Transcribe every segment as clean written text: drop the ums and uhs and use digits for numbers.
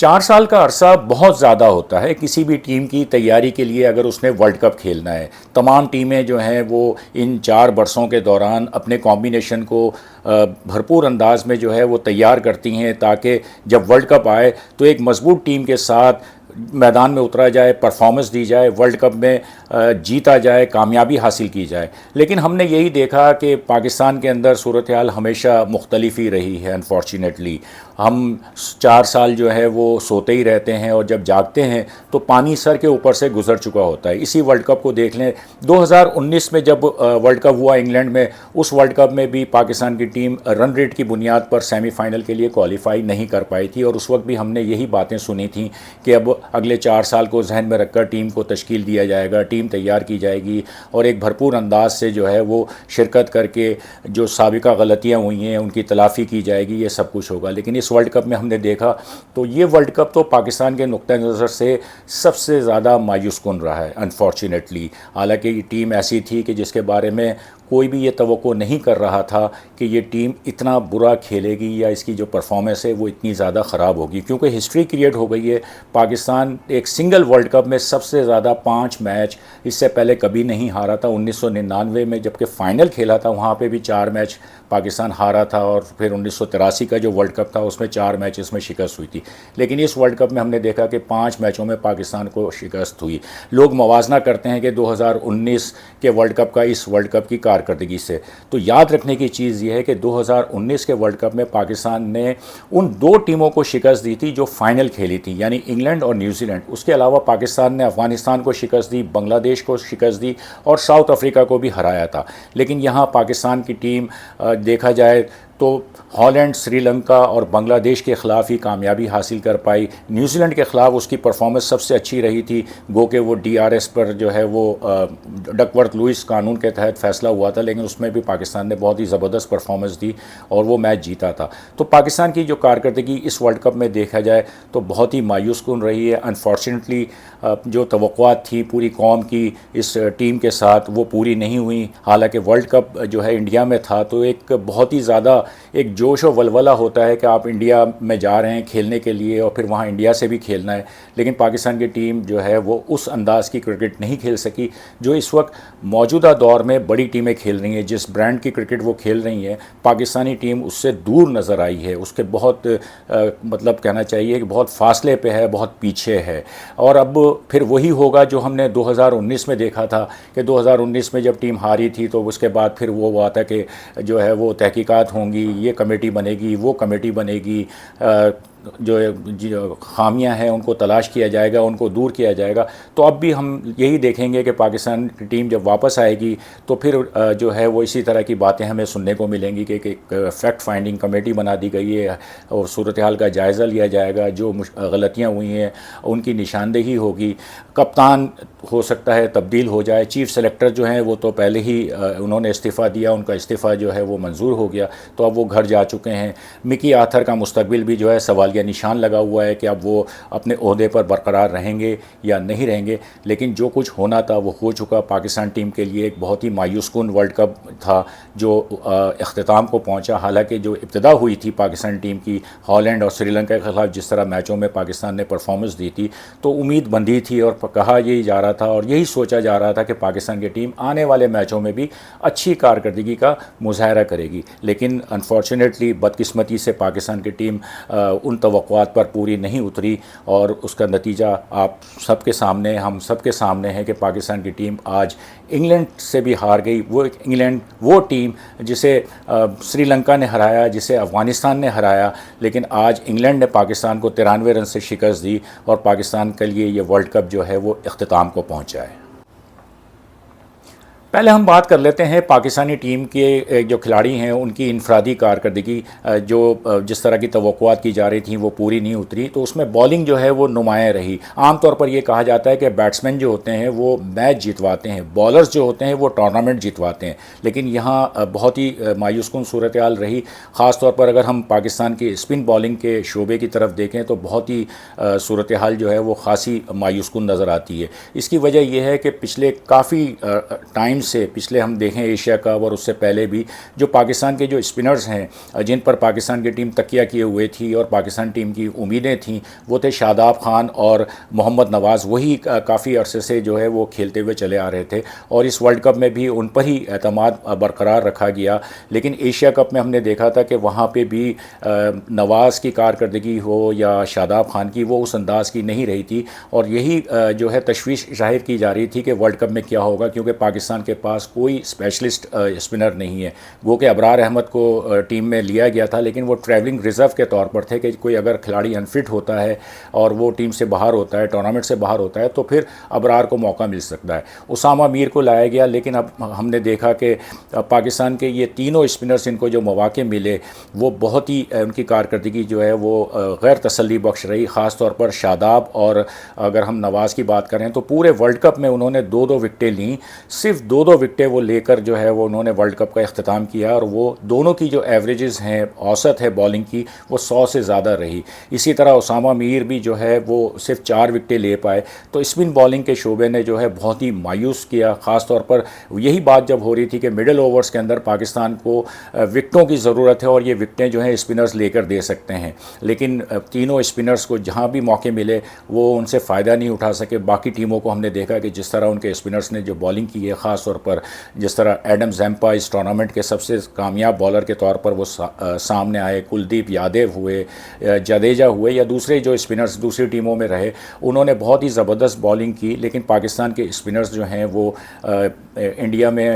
4 سال کا عرصہ بہت زیادہ ہوتا ہے کسی بھی ٹیم کی تیاری کے لیے اگر اس نے ورلڈ کپ کھیلنا ہے۔ تمام ٹیمیں جو ہیں وہ ان 4 برسوں کے دوران اپنے کمبینیشن کو بھرپور انداز میں جو ہے وہ تیار کرتی ہیں تاکہ جب ورلڈ کپ آئے تو ایک مضبوط ٹیم کے ساتھ میدان میں اترا جائے، پرفارمنس دی جائے، ورلڈ کپ میں جیتا جائے، کامیابی حاصل کی جائے۔ لیکن ہم نے یہی دیکھا کہ پاکستان کے اندر صورتحال ہمیشہ مختلف ہی رہی ہے انفارچونیٹلی۔ ہم 4 سال جو ہے وہ سوتے ہی رہتے ہیں اور جب جاگتے ہیں تو پانی سر کے اوپر سے گزر چکا ہوتا ہے۔ اسی ورلڈ کپ کو دیکھ لیں، 2019 میں جب ورلڈ کپ ہوا انگلینڈ میں، اس ورلڈ کپ میں بھی پاکستان کی ٹیم رن ریٹ کی بنیاد پر سیمی فائنل کے لیے کوالیفائی نہیں کر پائی تھی، اور اس وقت بھی ہم نے یہی باتیں سنی تھیں کہ اب اگلے 4 سال کو ذہن میں رکھ کر ٹیم کو تشکیل دیا جائے گا، ٹیم تیار کی جائے گی اور ایک بھرپور انداز سے جو ہے وہ شرکت کر کے جو سابقہ غلطیاں ہوئی ہیں ان کی تلافی کی جائے گی، یہ سب کچھ ہوگا۔ لیکن اس ورلڈ کپ میں ہم نے دیکھا تو یہ ورلڈ کپ تو پاکستان کے نقطہ نظر سے سب سے زیادہ مایوس کن رہا ہے انفارچونیٹلی۔ حالانکہ یہ ٹیم ایسی تھی کہ جس کے بارے میں کوئی بھی یہ توقع نہیں کر رہا تھا کہ یہ ٹیم اتنا برا کھیلے گی یا اس کی جو پرفارمنس ہے وہ اتنی زیادہ خراب ہوگی، کیونکہ ہسٹری کریٹ ہو گئی ہے۔ پاکستان ایک سنگل ورلڈ کپ میں سب سے زیادہ 5 میچ اس سے پہلے کبھی نہیں ہارا تھا۔ 1999 میں جب کہ فائنل کھیلا تھا وہاں پہ بھی 4 میچ پاکستان ہارا تھا، اور پھر 1983 کا جو ورلڈ کپ تھا اس میں 4 میچز میں شکست ہوئی تھی۔ لیکن اس ورلڈ کپ میں ہم نے دیکھا کہ 5 میچوں میں پاکستان کو شکست ہوئی۔ لوگ موازنہ کرتے ہیں کہ 2019 کے ورلڈ کپ کا اس ورلڈ کپ کی کارکردگی سے، تو یاد رکھنے کی چیز یہ ہے کہ 2019 کے ورلڈ کپ میں پاکستان نے ان 2 ٹیموں کو شکست دی تھی جو فائنل کھیلی تھی، یعنی انگلینڈ اور نیوزی لینڈ۔ اس کے علاوہ پاکستان نے افغانستان کو شکست دی، بنگلہ دیش کو شکست دی اور ساؤتھ افریقہ کو بھی ہرایا تھا۔ لیکن یہاں پاکستان کی ٹیم دیکھا جائے تو ہالینڈ، سری لنکا اور بنگلہ دیش کے خلاف ہی کامیابی حاصل کر پائی۔ نیوزی لینڈ کے خلاف اس کی پرفارمنس سب سے اچھی رہی تھی، گو کہ وہ DRS پر جو ہے وہ ڈکورتھ لوئس قانون کے تحت فیصلہ ہوا تھا، لیکن اس میں بھی پاکستان نے بہت ہی زبردست پرفارمنس دی اور وہ میچ جیتا تھا۔ تو پاکستان کی جو کارکردگی اس ورلڈ کپ میں دیکھا جائے تو بہت ہی مایوس کن رہی ہے۔ انفارچونیٹلی جو توقعات تھی پوری قوم کی اس ٹیم کے ساتھ وہ پوری نہیں ہوئی۔ حالانکہ ورلڈ کپ جو ہے انڈیا میں تھا تو ایک بہت ہی زیادہ ایک جوش و ولولہ ہوتا ہے کہ آپ انڈیا میں جا رہے ہیں کھیلنے کے لیے اور پھر وہاں انڈیا سے بھی کھیلنا ہے، لیکن پاکستان کی ٹیم جو ہے وہ اس انداز کی کرکٹ نہیں کھیل سکی جو اس وقت موجودہ دور میں بڑی ٹیمیں کھیل رہی ہیں۔ جس برانڈ کی کرکٹ وہ کھیل رہی ہیں پاکستانی ٹیم اس سے دور نظر آئی ہے، اس کے بہت مطلب کہنا چاہیے کہ بہت فاصلے پہ ہے، بہت پیچھے ہے۔ اور اب پھر وہی ہوگا جو ہم نے 2019 میں دیکھا تھا کہ 2019 میں جب ٹیم ہاری تھی تو اس کے بعد پھر وہ ہوا تھا کہ جو ہے وہ تحقیقات ہوں گی، یہ کمیٹی بنے گی، وہ کمیٹی بنے گی، جو خامیاں ہیں ان کو تلاش کیا جائے گا، ان کو دور کیا جائے گا۔ تو اب بھی ہم یہی دیکھیں گے کہ پاکستان کی ٹیم جب واپس آئے گی تو پھر جو ہے وہ اسی طرح کی باتیں ہمیں سننے کو ملیں گی کہ ایک فیکٹ فائنڈنگ کمیٹی بنا دی گئی ہے اور صورتحال کا جائزہ لیا جائے گا، جو غلطیاں ہوئی ہیں ان کی نشاندہی ہوگی۔ کپتان ہو سکتا ہے تبدیل ہو جائے، چیف سلیکٹر جو ہیں وہ تو پہلے ہی انہوں نے استعفیٰ دیا، ان کا استعفیٰ جو ہے وہ منظور ہو گیا، تو اب وہ گھر جا چکے ہیں۔ مکی آرتھر کا مستقبل بھی جو ہے سوالیہ نشان لگا ہوا ہے کہ اب وہ اپنے عہدے پر برقرار رہیں گے یا نہیں رہیں گے، لیکن جو کچھ ہونا تھا وہ ہو چکا۔ پاکستان ٹیم کے لیے ایک بہت ہی مایوس کن ورلڈ کپ تھا جو اختتام کو پہنچا۔ حالانکہ جو ابتدا ہوئی تھی پاکستان ٹیم کی ہالینڈ اور سری لنکا کے خلاف جس طرح میچوں میں پاکستان نے پرفارمنس دی تھی تو امید بندھی تھی اور کہا یہی جا رہا تھا اور یہی سوچا جا رہا تھا کہ پاکستان کی ٹیم آنے والے میچوں میں بھی اچھی کارکردگی کا مظاہرہ کرے گی، لیکن انفارچونیٹلی بدقسمتی سے پاکستان کی ٹیم ان توقعات پر پوری نہیں اتری اور اس کا نتیجہ آپ سب کے سامنے، ہم سب کے سامنے ہے کہ پاکستان کی ٹیم آج انگلینڈ سے بھی ہار گئی۔ وہ انگلینڈ وہ ٹیم جسے سری لنکا نے ہرایا، جسے افغانستان نے ہرایا، لیکن آج انگلینڈ نے پاکستان کو 93 رن سے شکست دی اور پاکستان کے لیے یہ ورلڈ کپ جو ہے وہ اختتام کو پہنچا ہے۔ پہلے ہم بات کر لیتے ہیں پاکستانی ٹیم کے جو کھلاڑی ہیں ان کی انفرادی کارکردگی، جو جس طرح کی توقعات کی جا رہی تھیں وہ پوری نہیں اتری، تو اس میں بولنگ جو ہے وہ نمایاں رہی۔ عام طور پر یہ کہا جاتا ہے کہ بیٹسمین جو ہوتے ہیں وہ میچ جتواتے ہیں، بالرز جو ہوتے ہیں وہ ٹورنامنٹ جتواتے ہیں، لیکن یہاں بہت ہی مایوس کن صورتحال رہی۔ خاص طور پر اگر ہم پاکستان کی اسپن بالنگ کے شعبے کی طرف دیکھیں تو بہت ہی صورتحال جو ہے وہ خاصی مایوس کن نظر آتی ہے۔ اس کی وجہ یہ ہے کہ پچھلے کافی ٹائم ٹائم سے پچھلے ہم دیکھیں ایشیا کپ اور اس سے پہلے بھی جو پاکستان کے جو اسپنرز ہیں جن پر پاکستان کی ٹیم تکیہ کیے ہوئے تھی اور پاکستان ٹیم کی امیدیں تھیں وہ تھے شاداب خان اور محمد نواز. وہی کافی عرصے سے جو ہے وہ کھیلتے ہوئے چلے آ رہے تھے اور اس ورلڈ کپ میں بھی ان پر ہی اعتماد برقرار رکھا گیا. لیکن ایشیا کپ میں ہم نے دیکھا تھا کہ وہاں پہ بھی نواز کی کارکردگی ہو یا شاداب خان کی وہ اس انداز کی نہیں رہی تھی اور یہی جو ہے تشویش ظاہر کی جا رہی تھی کہ ورلڈ کپ میں کیا ہوگا, کیونکہ پاکستان کے پاس کوئی اسپیشلسٹ اسپنر نہیں ہے. وہ کہ ابرار احمد کو ٹیم میں لیا گیا تھا لیکن وہ ٹریولنگ ریزرو کے طور پر تھے کہ کوئی اگر کھلاڑی انفٹ ہوتا ہے اور وہ ٹیم سے باہر ہوتا ہے, ٹورنامنٹ سے باہر ہوتا ہے, تو پھر ابرار کو موقع مل سکتا ہے. اسامہ میر کو لایا گیا لیکن اب ہم نے دیکھا کہ پاکستان کے یہ تینوں اسپنرز ان کو جو مواقع ملے وہ بہت ہی ان کی کارکردگی جو ہے وہ غیر تسلی بخش رہی. خاص طور پر شاداب اور اگر ہم نواز کی بات کریں تو پورے ورلڈ کپ میں انہوں نے 2 وکٹیں لیں, صرف 2 وکٹیں وہ لے کر جو ہے وہ انہوں نے ورلڈ کپ کا اختتام کیا اور وہ دونوں کی جو ایوریجز ہیں اوسط ہے بالنگ کی وہ 100 سے زیادہ رہی. اسی طرح اسامہ میر بھی جو ہے وہ صرف 4 وکٹیں لے پائے. تو اسپن بالنگ کے شعبے نے جو ہے بہت ہی مایوس کیا. خاص طور پر یہی بات جب ہو رہی تھی کہ مڈل اوورز کے اندر پاکستان کو وکٹوں کی ضرورت ہے اور یہ وکٹیں جو ہیں اسپنرز لے کر دے سکتے ہیں, لیکن تینوں اسپنرز کو جہاں بھی موقع ملے وہ ان سے فائدہ نہیں اٹھا سکے. باقی ٹیموں کو ہم نے دیکھا کہ جس طرح ان کے اسپنرز نے جو بالنگ کی ہے, خاص طور پر جس طرح ایڈم زیمپا اس ٹورنامنٹ کے سب سے کامیاب بالر کے طور پر وہ سامنے آئے, کلدیپ یادیو ہوئے, جڈیجا ہوئے یا دوسرے جو اسپنرز دوسری ٹیموں میں رہے, انہوں نے بہت ہی زبردست بالنگ کی. لیکن پاکستان کے اسپنرز جو ہیں وہ انڈیا میں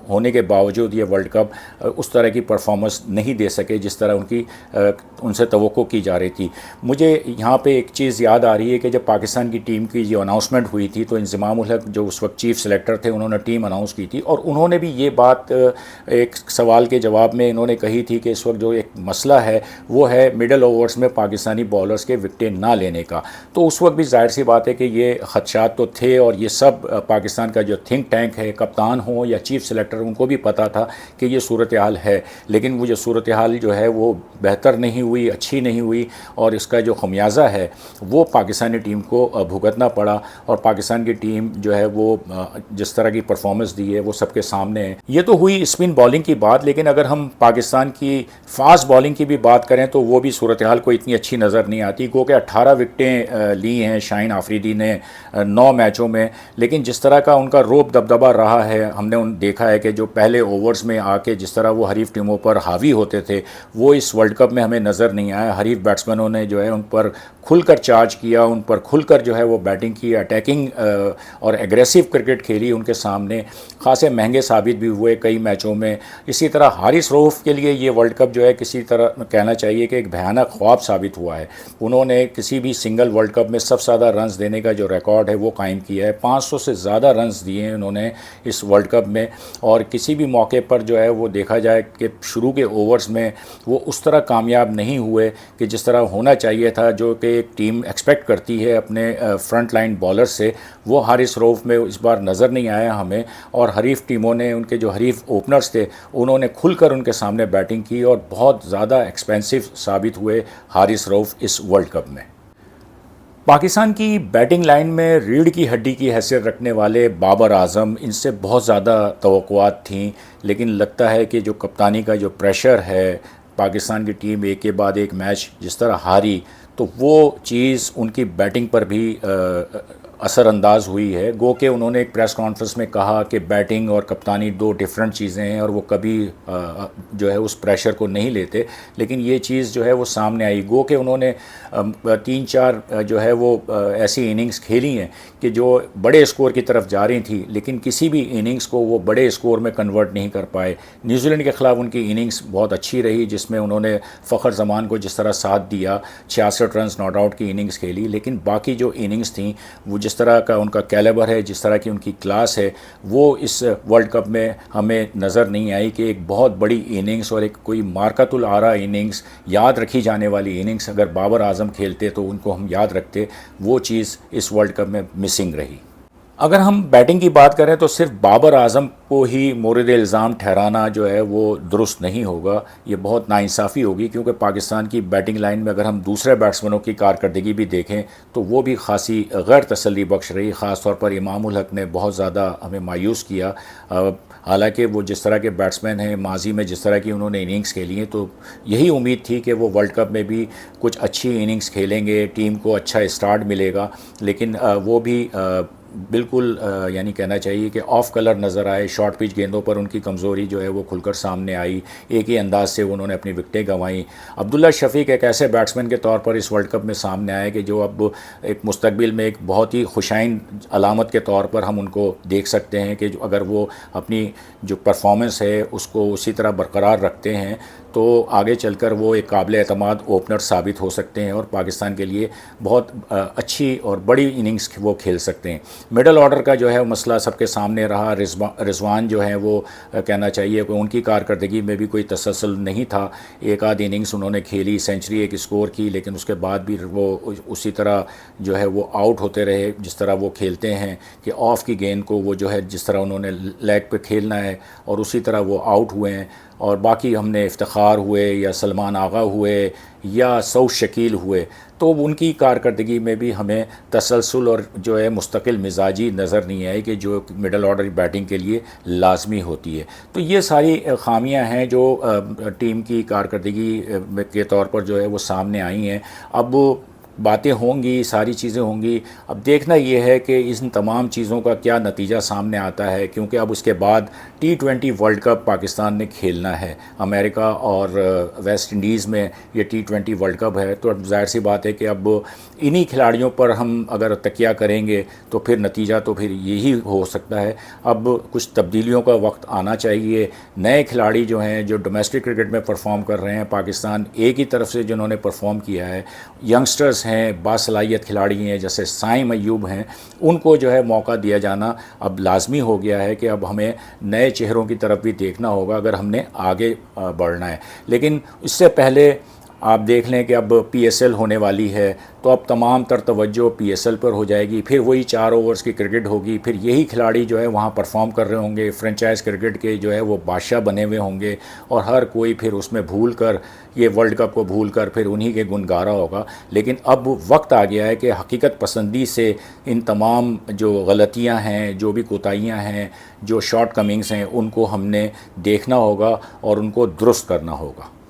ہونے کے باوجود یہ ورلڈ کپ اس طرح کی پرفارمنس نہیں دے سکے جس طرح ان سے توقع کی جا رہی تھی. مجھے یہاں پہ ایک چیز یاد آ رہی ہے کہ جب پاکستان کی ٹیم کی جو اناؤنسمنٹ ہوئی تھی تو انضمام الحق جو اس وقت چیف سلیکٹر تھے انہوں نے ٹیم اناؤنس کی تھی اور انہوں نے بھی یہ بات ایک سوال کے جواب میں انہوں نے کہی تھی کہ اس وقت جو ایک مسئلہ ہے وہ ہے مڈل اوورز میں پاکستانی بالرز کے وکٹیں نہ لینے کا. تو اس وقت بھی ظاہر سی بات ہے کہ یہ خدشات تو تھے اور یہ سب پاکستان کا جو تھنک ٹینک ہے, کپتان ہوں یا چیف سلیکٹر, ان کو بھی پتہ تھا کہ یہ صورتحال ہے. لیکن وہ جو صورتحال جو ہے وہ بہتر نہیں ہوئی, اچھی نہیں ہوئی اور اس کا جو خمیازہ ہے وہ پاکستانی ٹیم کو بھگتنا پڑا. اور پاکستان کی ٹیم جو ہے وہ جس طرح کی پرفارمنس دی ہے وہ سب کے سامنے ہے. یہ تو ہوئی اسپن بالنگ کی بات, لیکن اگر ہم پاکستان کی فاسٹ بالنگ کی بھی بات کریں تو وہ بھی صورتحال کو اتنی اچھی نظر نہیں آتی. گو کہ 18 وکٹیں لی ہیں شاہین آفریدی نے 9 میچوں میں, لیکن جس طرح کا ان کا روب دبدبہ رہا ہے ہم نے دیکھا ہے کہ جو پہلے اوورز میں آ کے جس طرح وہ حریف ٹیموں پر حاوی ہوتے تھے وہ اس ورلڈ کپ میں ہمیں نظر نہیں آیا. حریف بیٹسمنوں نے جو ہے ان پر کھل کر چارج کیا, ان پر کھل کر جو ہے وہ بیٹنگ کی, اٹیکنگ اور ایگریسو کرکٹ کھیلی. ان کے سامنے خاصے مہنگے ثابت بھی ہوئے کئی میچوں میں. اسی طرح حارث رؤف کے لیے یہ ورلڈ کپ جو ہے کسی طرح کہنا چاہیے کہ ایک بھیانک خواب ثابت ہوا ہے. انہوں نے کسی بھی سنگل ورلڈ کپ میں سب سے زیادہ رنز دینے کا جو ریکارڈ ہے وہ قائم کیا ہے. 500 سے زیادہ رنز دیے ہیں انہوں نے اس ورلڈ کپ میں, اور کسی بھی موقع پر جو ہے وہ دیکھا جائے کہ شروع کے اوورز میں وہ اس طرح کامیاب نہیں ہوئے کہ جس طرح ہونا چاہیے تھا, جو کہ ایک ٹیم ایکسپیکٹ کرتی ہے اپنے فرنٹ لائن بالر سے. وہ حارث رؤف میں اس بار نظر نہیں آیا ہمیں, اور حریف ٹیموں نے ان کے جو حریف اوپنرز تھے انہوں نے کھل کر ان کے سامنے بیٹنگ کی اور بہت زیادہ ایکسپینسو ثابت ہوئے حارث رؤف اس ورلڈ کپ میں. پاکستان کی بیٹنگ لائن میں ریڑھ کی ہڈی کی حیثیت رکھنے والے بابر اعظم, ان سے بہت زیادہ توقعات تھیں, لیکن لگتا ہے کہ جو کپتانی کا جو پریشر ہے, پاکستان کی ٹیم ایک کے بعد ایک میچ جس طرح ہاری, تو وہ چیز ان کی بیٹنگ پر بھی اثر انداز ہوئی ہے. گو کہ انہوں نے ایک پریس کانفرنس میں کہا کہ بیٹنگ اور کپتانی 2 ڈیفرنٹ چیزیں ہیں اور وہ کبھی جو ہے اس پریشر کو نہیں لیتے, لیکن یہ چیز جو ہے وہ سامنے آئی. گو کہ انہوں نے 3-4 جو ہے وہ ایسی اننگز کھیلی ہیں کہ جو بڑے اسکور کی طرف جا رہی تھیں, لیکن کسی بھی اننگز کو وہ بڑے اسکور میں کنورٹ نہیں کر پائے. نیوزی لینڈ کے خلاف ان کی اننگز بہت اچھی رہی جس میں انہوں نے فخر زمان کو جس طرح ساتھ دیا, 66 رنز ناٹ آؤٹ کی اننگز کھیلی. لیکن باقی جو اننگز تھیں وہ جس طرح کا ان کا کیلیبر ہے, جس طرح کی ان کی کلاس ہے, وہ اس ورلڈ کپ میں ہمیں نظر نہیں آئی کہ ایک بہت بڑی اننگز اور ایک کوئی مارکۃ العرا اننگز, یاد رکھی جانے والی اننگز اگر بابر اعظم کھیلتے تو ان کو ہم یاد رکھتے. وہ چیز اس ورلڈ کپ میں مسنگ رہی. اگر ہم بیٹنگ کی بات کریں تو صرف بابر اعظم کو ہی مورد الزام ٹھہرانا جو ہے وہ درست نہیں ہوگا، یہ بہت ناانصافی ہوگی، کیونکہ پاکستان کی بیٹنگ لائن میں اگر ہم دوسرے بیٹسمنوں کی کارکردگی بھی دیکھیں تو وہ بھی خاصی غیر تسلی بخش رہی، خاص طور پر امام الحق نے بہت زیادہ ہمیں مایوس کیا۔ حالانکہ وہ جس طرح کے بیٹسمین ہیں، ماضی میں جس طرح کی انہوں نے اننگز کھیلی ہیں، تو یہی امید تھی کہ وہ ورلڈ کپ میں بھی کچھ اچھی اننگز کھیلیں گے، ٹیم کو اچھا اسٹارٹ ملے گا، لیکن وہ بھی بالکل یعنی کہنا چاہیے کہ آف کلر نظر آئے، شارٹ پچ گیندوں پر ان کی کمزوری جو ہے وہ کھل کر سامنے آئی، ایک ہی انداز سے انہوں نے اپنی وکٹیں گنوائیں۔ عبداللہ شفیق ایک ایسے بیٹسمین کے طور پر اس ورلڈ کپ میں سامنے آئے کہ جو اب ایک مستقبل میں ایک بہت ہی خوشائن علامت کے طور پر ہم ان کو دیکھ سکتے ہیں کہ جو اگر وہ اپنی جو پرفارمنس ہے اس کو اسی طرح برقرار رکھتے ہیں تو آگے چل کر وہ ایک قابل اعتماد اوپنر ثابت ہو سکتے ہیں اور پاکستان کے لیے بہت اچھی اور بڑی اننگز وہ کھیل سکتے ہیں۔ مڈل آرڈر کا جو ہے مسئلہ سب کے سامنے رہا، رضوان جو ہیں وہ کہنا چاہیے کہ ان کی کارکردگی میں بھی کوئی تسلسل نہیں تھا، ایک آدھ اننگز انہوں نے کھیلی، سینچری ایک اسکور کی، لیکن اس کے بعد بھی وہ اسی طرح جو ہے وہ آؤٹ ہوتے رہے، جس طرح وہ کھیلتے ہیں کہ آف کی گیند کو وہ جو ہے جس طرح انہوں نے لیگ پہ کھیلنا ہے اور اسی طرح وہ آؤٹ ہوئے ہیں۔ اور باقی ہم نے افتخار ہوئے یا سلمان آغا ہوئے یا سعود شکیل ہوئے تو ان کی کارکردگی میں بھی ہمیں تسلسل اور جو ہے مستقل مزاجی نظر نہیں آئی کہ جو مڈل آرڈر بیٹنگ کے لیے لازمی ہوتی ہے۔ تو یہ ساری خامیاں ہیں جو ٹیم کی کارکردگی کے طور پر جو ہے وہ سامنے آئی ہیں۔ اب باتیں ہوں گی، ساری چیزیں ہوں گی، اب دیکھنا یہ ہے کہ ان تمام چیزوں کا کیا نتیجہ سامنے آتا ہے، کیونکہ اب اس کے بعد T20 ورلڈ کپ پاکستان نے کھیلنا ہے۔ امریکہ اور ویسٹ انڈیز میں یہ T20 ورلڈ کپ ہے، تو اب ظاہر سی بات ہے کہ اب انہی کھلاڑیوں پر ہم اگر تکیہ کریں گے تو پھر نتیجہ تو پھر یہی ہو سکتا ہے۔ اب کچھ تبدیلیوں کا وقت آنا چاہیے، نئے کھلاڑی جو ہیں جو ڈومیسٹک کرکٹ میں پرفارم کر رہے ہیں، پاکستان اے کی طرف سے جنہوں نے پرفارم کیا ہے، ینگسٹرز ہیں، باصلاحیت کھلاڑی ہیں جیسے سائم ایوب ہیں، ان کو جو ہے موقع دیا جانا اب لازمی ہو گیا ہے کہ اب ہمیں نئے چہروں کی طرف بھی دیکھنا ہوگا اگر ہم نے آگے بڑھنا ہے۔ لیکن اس سے پہلے آپ دیکھ لیں کہ اب پی ایس ایل ہونے والی ہے، تو اب تمام تر توجہ پی ایس ایل پر ہو جائے گی، پھر وہی 4 اوورز کی کرکٹ ہوگی، پھر یہی کھلاڑی جو ہے وہاں پرفارم کر رہے ہوں گے، فرنچائز کرکٹ کے جو ہے وہ بادشاہ بنے ہوئے ہوں گے، اور ہر کوئی پھر اس میں بھول کر یہ ورلڈ کپ کو بھول کر پھر انہی کے گن گارا ہوگا۔ لیکن اب وقت آ گیا ہے کہ حقیقت پسندی سے ان تمام جو غلطیاں ہیں، جو بھی کوتاہیاں ہیں، جو شارٹ کمنگز ہیں، ان کو ہم نے دیکھنا ہوگا اور ان کو درست کرنا ہوگا۔